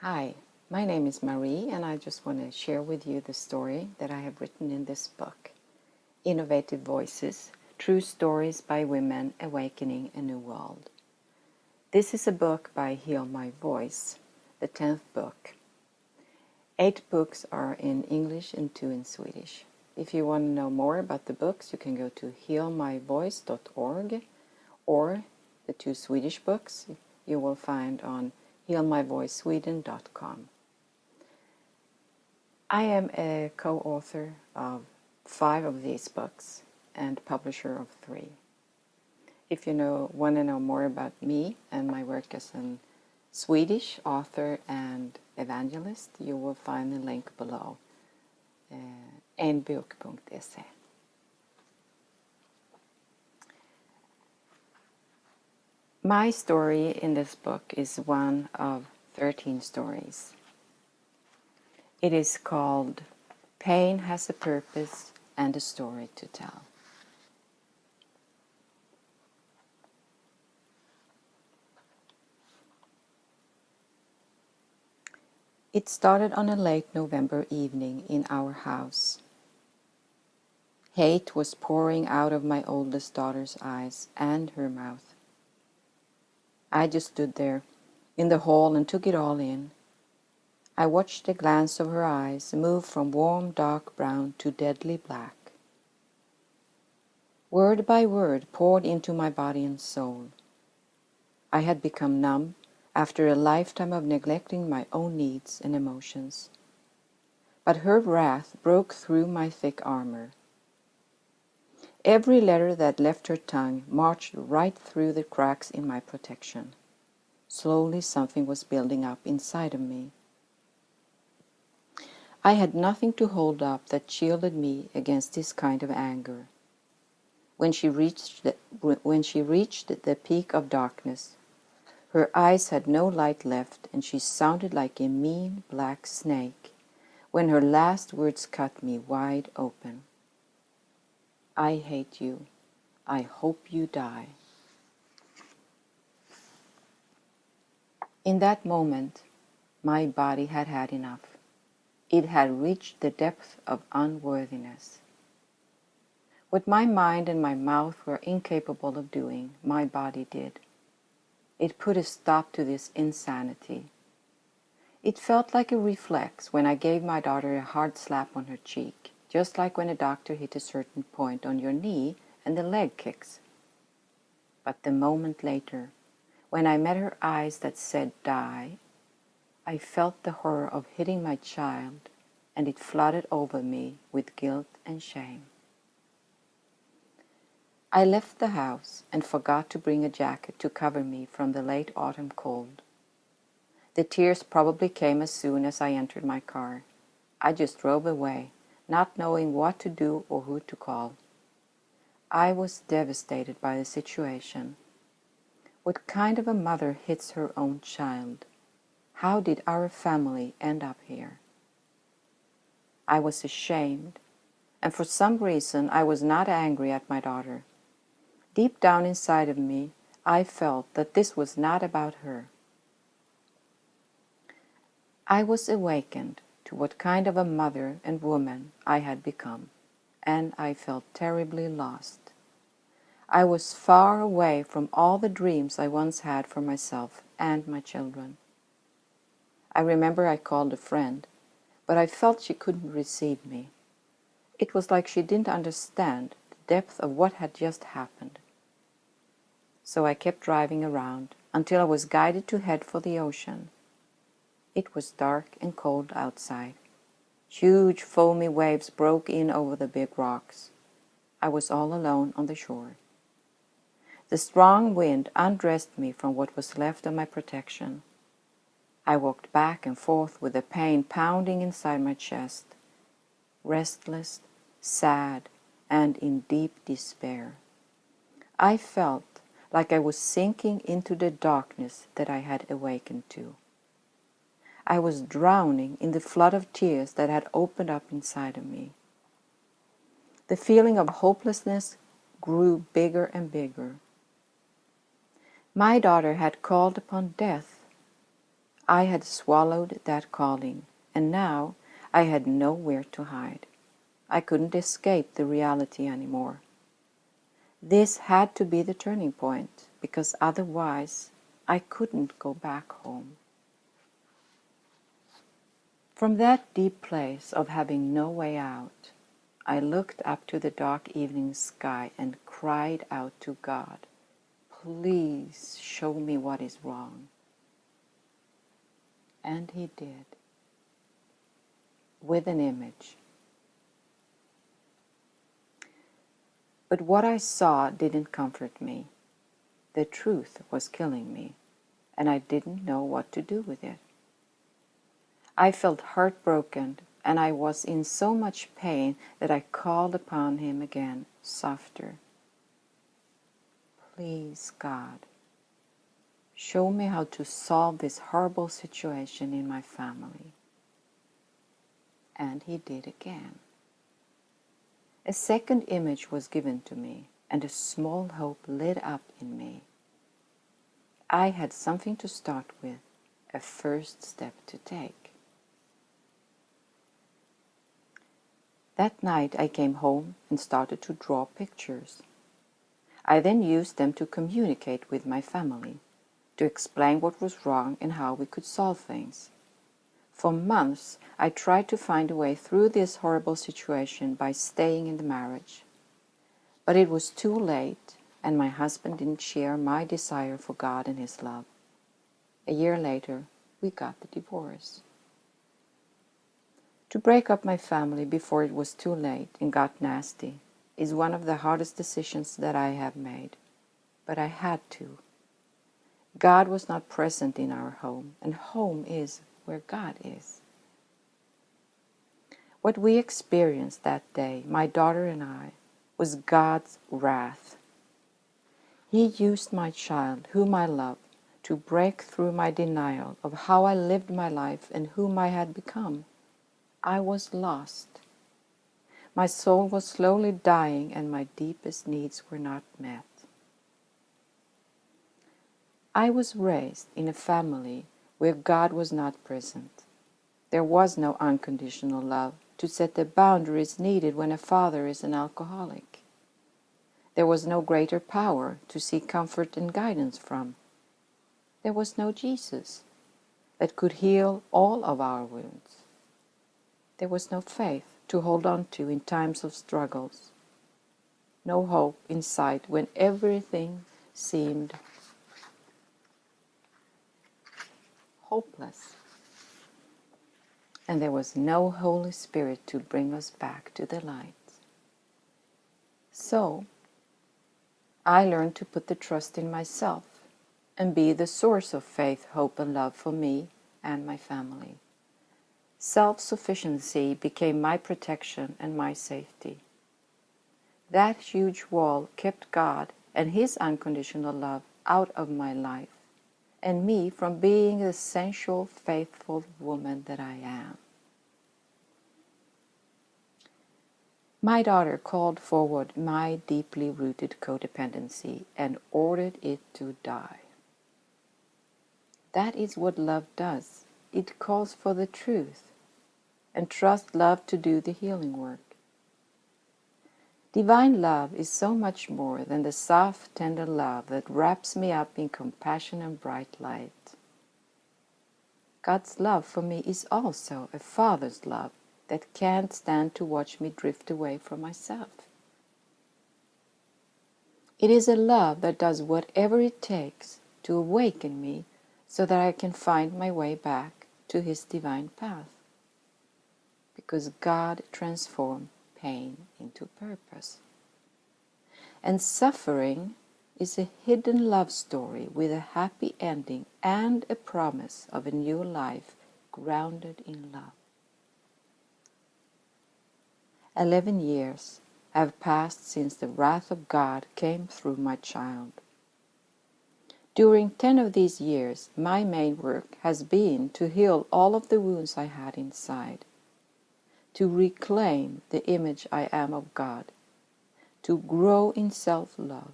Hi, my name is Marie, and I just want to share with you the story that I have written in this book, Innovative Voices, True Stories by Women Awakening a New World. This is a book by Heal My Voice, the 10th book. 8 books are in English and 2 in Swedish. If you want to know more about the books, you can go to healmyvoice.org, or the 2 Swedish books you will find on healmyvoicesweden.com. I am a co-author of 5 of these books and publisher of 3. If you want to know more about me and my work as a Swedish author and evangelist, you will find the link below, enbok.se. My story in this book is one of 13 stories. It is called Pain Has a Purpose and a Story to Tell. It started on a late November evening in our house. Hate was pouring out of my oldest daughter's eyes and her mouth. I just stood there in the hall and took it all in. I watched the glance of her eyes move from warm dark brown to deadly black. Word by word poured into my body and soul. I had become numb after a lifetime of neglecting my own needs and emotions. But her wrath broke through my thick armor. Every letter that left her tongue marched right through the cracks in my protection. Slowly something was building up inside of me. I had nothing to hold up that shielded me against this kind of anger. When she reached the peak of darkness, her eyes had no light left, and she sounded like a mean black snake when her last words cut me wide open. I hate you. I hope you die. In that moment, my body had had enough. It had reached the depth of unworthiness. What my mind and my mouth were incapable of doing, my body did. It put a stop to this insanity. It felt like a reflex when I gave my daughter a hard slap on her cheek, just like when a doctor hit a certain point on your knee and the leg kicks. But the moment later, when I met her eyes that said die, I felt the horror of hitting my child, and it flooded over me with guilt and shame. I left the house and forgot to bring a jacket to cover me from the late autumn cold. The tears probably came as soon as I entered my car. I just drove away, not knowing what to do or who to call. I was devastated by the situation. What kind of a mother hits her own child? How did our family end up here? I was ashamed, and for some reason I was not angry at my daughter. Deep down inside of me, I felt that this was not about her. I was awakened to what kind of a mother and woman I had become, and I felt terribly lost. I was far away from all the dreams I once had for myself and my children. I remember I called a friend, but I felt she couldn't receive me. It was like she didn't understand the depth of what had just happened. So I kept driving around until I was guided to head for the ocean. It was dark and cold outside. Huge foamy waves broke in over the big rocks. I was all alone on the shore. The strong wind undressed me from what was left of my protection. I walked back and forth with the pain pounding inside my chest, restless, sad, and in deep despair. I felt like I was sinking into the darkness that I had awakened to. I was drowning in the flood of tears that had opened up inside of me. The feeling of hopelessness grew bigger and bigger. My daughter had called upon death. I had swallowed that calling, and now I had nowhere to hide. I couldn't escape the reality anymore. This had to be the turning point, because otherwise I couldn't go back home. From that deep place of having no way out, I looked up to the dark evening sky and cried out to God, "Please show me what is wrong." And He did, with an image. But what I saw didn't comfort me. The truth was killing me, and I didn't know what to do with it. I felt heartbroken, and I was in so much pain that I called upon Him again, softer. "Please, God, show me how to solve this horrible situation in my family." And He did again. A second image was given to me, and a small hope lit up in me. I had something to start with, a first step to take. That night I came home and started to draw pictures. I then used them to communicate with my family, to explain what was wrong and how we could solve things. For months I tried to find a way through this horrible situation by staying in the marriage. But it was too late, and my husband didn't share my desire for God and His love. A year later, we got the divorce. To break up my family before it was too late and got nasty is one of the hardest decisions that I have made. But I had to. God was not present in our home, and home is where God is. What we experienced that day, my daughter and I, was God's wrath. He used my child, whom I love, to break through my denial of how I lived my life and whom I had become. I was lost. My soul was slowly dying, and my deepest needs were not met. I was raised in a family where God was not present. There was no unconditional love to set the boundaries needed when a father is an alcoholic. There was no greater power to seek comfort and guidance from. There was no Jesus that could heal all of our wounds. There was no faith to hold on to in times of struggles. No hope in sight when everything seemed hopeless. And there was no Holy Spirit to bring us back to the light. So, I learned to put the trust in myself and be the source of faith, hope, and love for me and my family. Self-sufficiency became my protection and my safety. That huge wall kept God and His unconditional love out of my life, and me from being the sensual, faithful woman that I am. My daughter called forward my deeply rooted codependency and ordered it to die. That is what love does. It calls for the truth and trusts love to do the healing work. Divine love is so much more than the soft, tender love that wraps me up in compassion and bright light. God's love for me is also a father's love that can't stand to watch me drift away from myself. It is a love that does whatever it takes to awaken me so that I can find my way back to His divine path. Because God transforms pain into purpose. And suffering is a hidden love story with a happy ending and a promise of a new life grounded in love. 11 years have passed since the wrath of God came through my child. During 10 of these years, my main work has been to heal all of the wounds I had inside, to reclaim the image I am of God, to grow in self-love,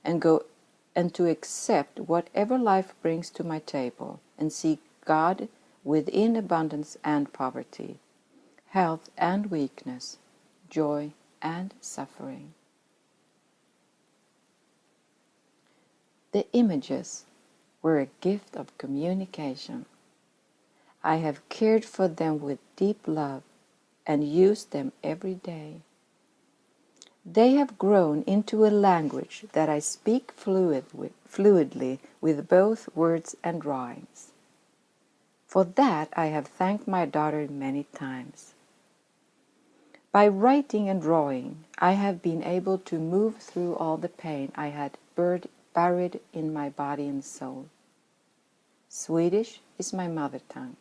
and to accept whatever life brings to my table and seek God within abundance and poverty, health and weakness, joy and suffering. The images were a gift of communication. I have cared for them with deep love and used them every day. They have grown into a language that I speak fluidly with both words and drawings. For that I have thanked my daughter many times. By writing and drawing, I have been able to move through all the pain I had buried in my body and soul. Swedish is my mother tongue,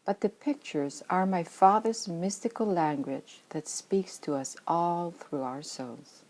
but the pictures are my father's mystical language that speaks to us all through our souls.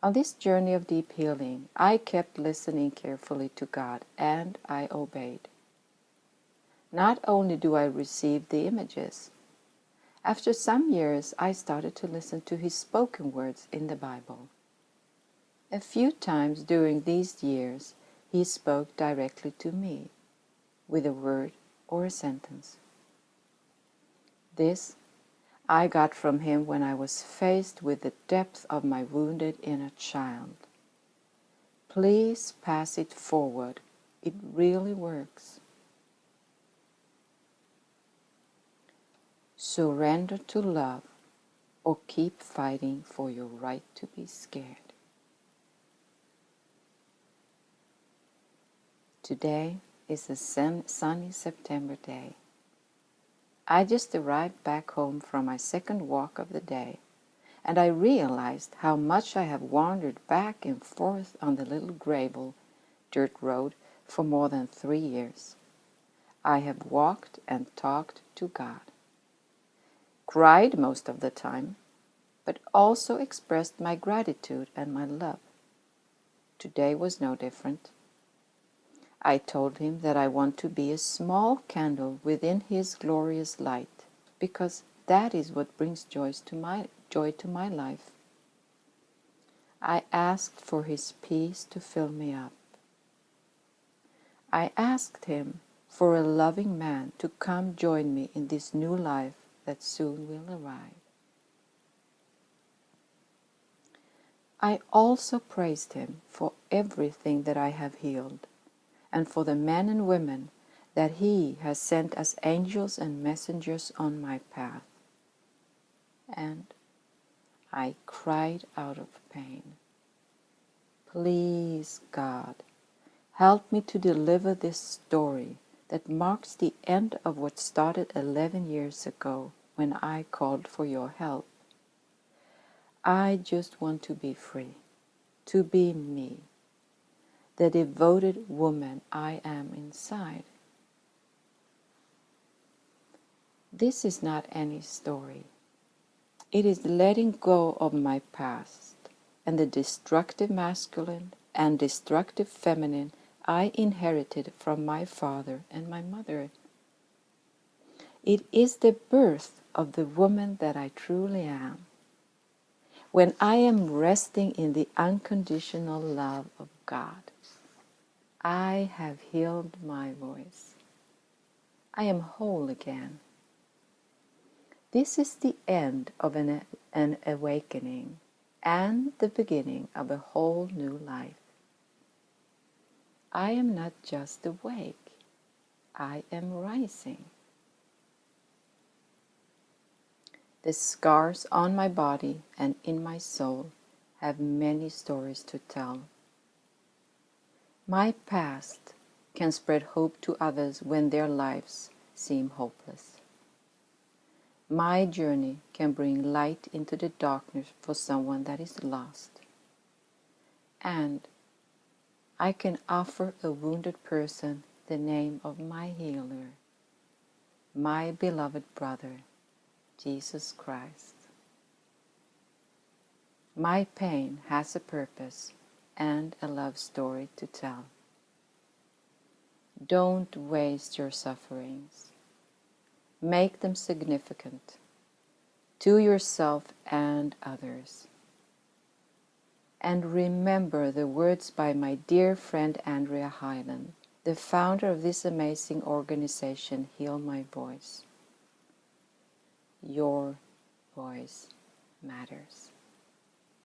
On this journey of deep healing, I kept listening carefully to God, and I obeyed. Not only do I receive the images, after some years I started to listen to His spoken words in the Bible. A few times during these years, He spoke directly to me, with a word or a sentence. This I got from Him when I was faced with the depth of my wounded inner child. Please pass it forward. It really works. Surrender to love, or keep fighting for your right to be scared. Today is a sunny September day. I just arrived back home from my second walk of the day, and I realized how much I have wandered back and forth on the little gravel dirt road for more than 3 years. I have walked and talked to God, cried most of the time, but also expressed my gratitude and my love. Today was no different. I told Him that I want to be a small candle within His glorious light, because that is what brings joy to my life. I asked for His peace to fill me up. I asked Him for a loving man to come join me in this new life that soon will arrive. I also praised Him for everything that I have healed, and for the men and women that He has sent as angels and messengers on my path. And I cried out of pain. Please, God, help me to deliver this story that marks the end of what started 11 years ago when I called for your help. I just want to be free, to be me, the devoted woman I am inside. This is not any story. It is letting go of my past and the destructive masculine and destructive feminine I inherited from my father and my mother. It is the birth of the woman that I truly am, when I am resting in the unconditional love of God. I have healed my voice. I am whole again. This is the end of an awakening and the beginning of a whole new life. I am not just awake, I am rising. The scars on my body and in my soul have many stories to tell. My past can spread hope to others when their lives seem hopeless. My journey can bring light into the darkness for someone that is lost. And I can offer a wounded person the name of my healer, my beloved brother, Jesus Christ. My pain has a purpose and a love story to tell. Don't waste your sufferings. Make them significant to yourself and others. And remember the words by my dear friend Andrea Hyland. the founder of this amazing organization, Heal My Voice. Your voice matters.